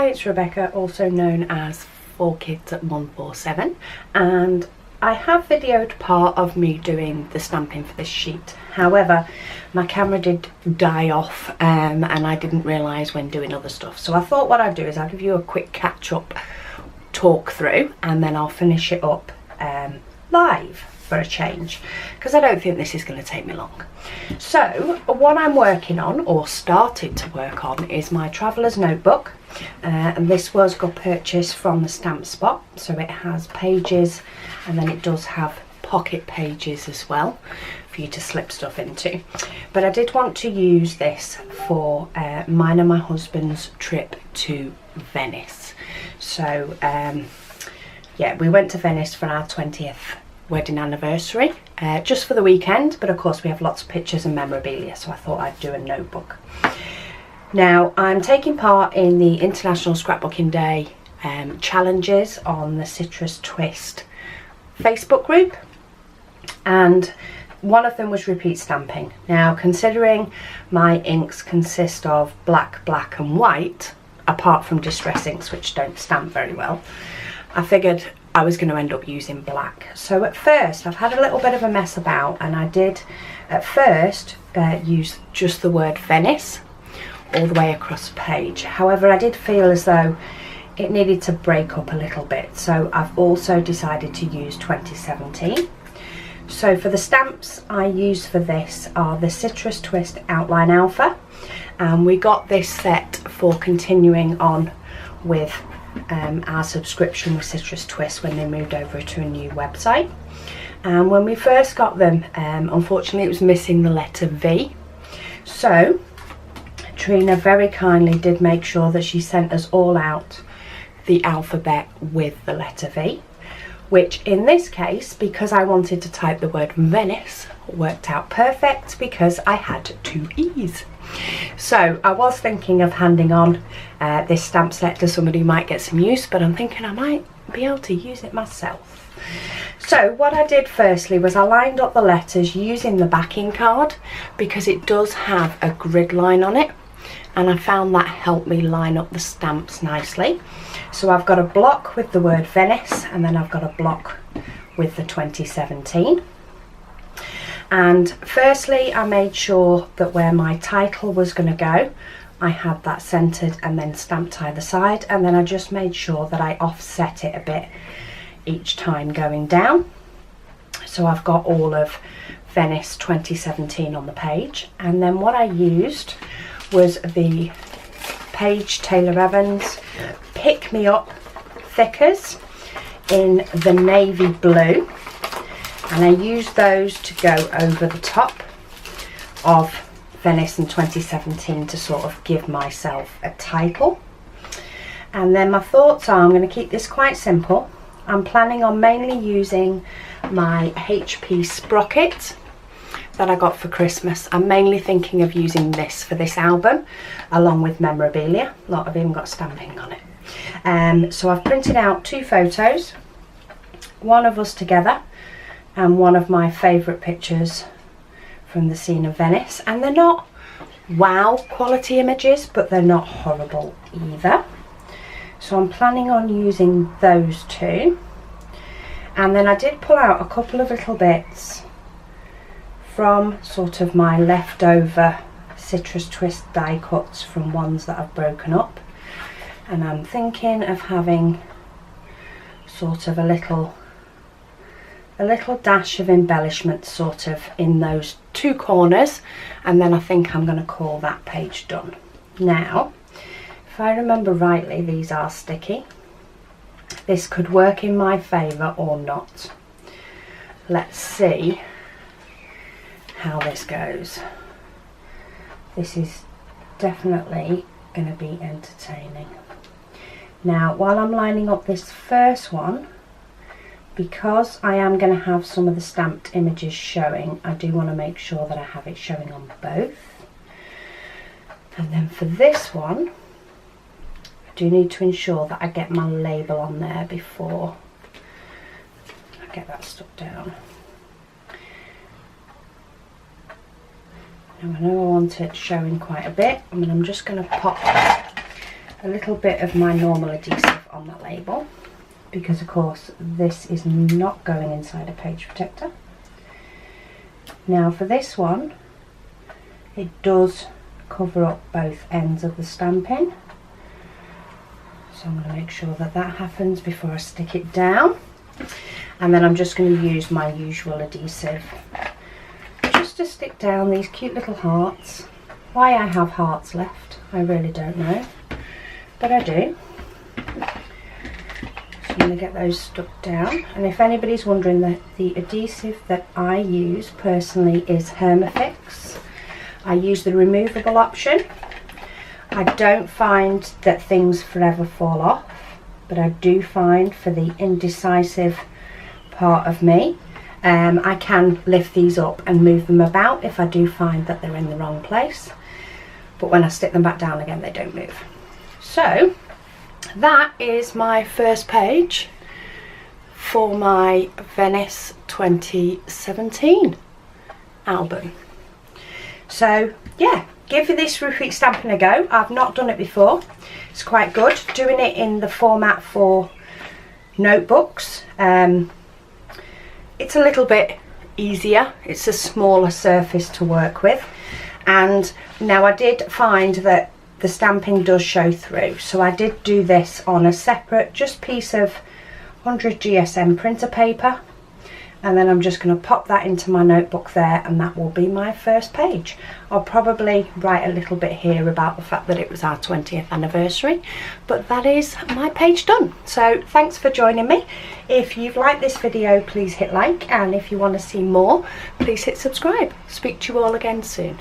Hi, it's Rebecca, also known as 4Kids at 147, and I have videoed part of me doing the stamping for this sheet. However, my camera did die off and I didn't realise when doing other stuff. So I thought what I'd do is I'll give you a quick catch-up talk through and then I'll finish it up live for a change, because I don't think this is going to take me long. So what I'm working on, or started to work on, is my traveller's notebook. And got purchased from the Stamp Spot, so it has pages and then it does have pocket pages as well for you to slip stuff into. But I did want to use this for mine and my husband's trip to Venice. So yeah, we went to Venice for our 20th wedding anniversary just for the weekend, but of course we have lots of pictures and memorabilia, so I thought I'd do a notebook. Now, I'm taking part in the International Scrapbooking Day challenges on the Citrus Twist Facebook group, and one of them was repeat stamping. Now, considering my inks consist of black, black and white, apart from distress inks which don't stamp very well, I figured I was going to end up using black. So at first I've had a little bit of a mess about, and I did at first use just the word Venice all the way across the page. However, I did feel as though it needed to break up a little bit, so I've also decided to use 2017. So for the stamps I use for this are the Citrus Twist Outline Alpha, and we got this set for continuing on with our subscription with Citrus Twist when they moved over to a new website. And when we first got them, unfortunately it was missing the letter V, so Trina very kindly did make sure that she sent us all out the alphabet with the letter V, which in this case, because I wanted to type the word Venice, worked out perfect because I had 2 E's. So I was thinking of handing on this stamp set to somebody who might get some use, but I'm thinking I might be able to use it myself. So what I did firstly was I lined up the letters using the backing card, because it does have a grid line on it, and I found that helped me line up the stamps nicely. So I've got a block with the word Venice, and then I've got a block with the 2017. And firstly I made sure that where my title was going to go, I had that centered and then stamped either side, and then I just made sure that I offset it a bit each time going down. So I've got all of Venice 2017 on the page, and then what I used was the Page Taylor Evans Pick Me Up thickers in the navy blue, and I used those to go over the top of Venice in 2017 to sort of give myself a title. And then my thoughts are, I'm going to keep this quite simple. I'm planning on mainly using my HP sprocket that I got for Christmas. I'm mainly thinking of using this for this album along with memorabilia. A lot of them got stamping on it. So I've printed out 2 photos, one of us together and one of my favourite pictures from the scene of Venice, and they're not wow quality images, but they're not horrible either. So I'm planning on using those 2, and then I did pull out a couple of little bits from sort of my leftover Citrus Twist die cuts from ones that I've broken up, and I'm thinking of having sort of a little dash of embellishment sort of in those 2 corners, and then I think I'm going to call that page done. Now, if I remember rightly, these are sticky. This could work in my favour or not. Let's see how this goes. This is definitely going to be entertaining. Now, while I'm lining up this first one, because I am going to have some of the stamped images showing, I do want to make sure that I have it showing on both. And then for this one, I do need to ensure that I get my label on there before I get that stuck down. Now I know I want it showing quite a bit, and I'm just going to pop a little bit of my normal adhesive on that label, because of course this is not going inside a page protector. Now for this one, it does cover up both ends of the stamping, so I'm going to make sure that that happens before I stick it down. And then I'm just going to use my usual adhesive just to stick down these cute little hearts. Why I have hearts left, I really don't know, but I do. So I'm going to get those stuck down. And if anybody's wondering, that the adhesive that I use personally is Hermafix. I use the removable option. I don't find that things forever fall off, but I do find for the indecisive part of me, I can lift these up and move them about if I do find that they're in the wrong place. But when I stick them back down again, they don't move. So that is my first page for my Venice 2017 album. So yeah, give this Rufique stamping a go. I've not done it before. It's quite good doing it in the format for notebooks. It's a little bit easier. It's a smaller surface to work with. And now I did find that the stamping does show through, so I did do this on a separate just piece of 100 GSM printer paper, and then I'm just going to pop that into my notebook there, and that will be my first page. I'll probably write a little bit here about the fact that it was our 20th anniversary, but that is my page done. So thanks for joining me. If you've liked this video, please hit like, and if you want to see more, please hit subscribe. Speak to you all again soon.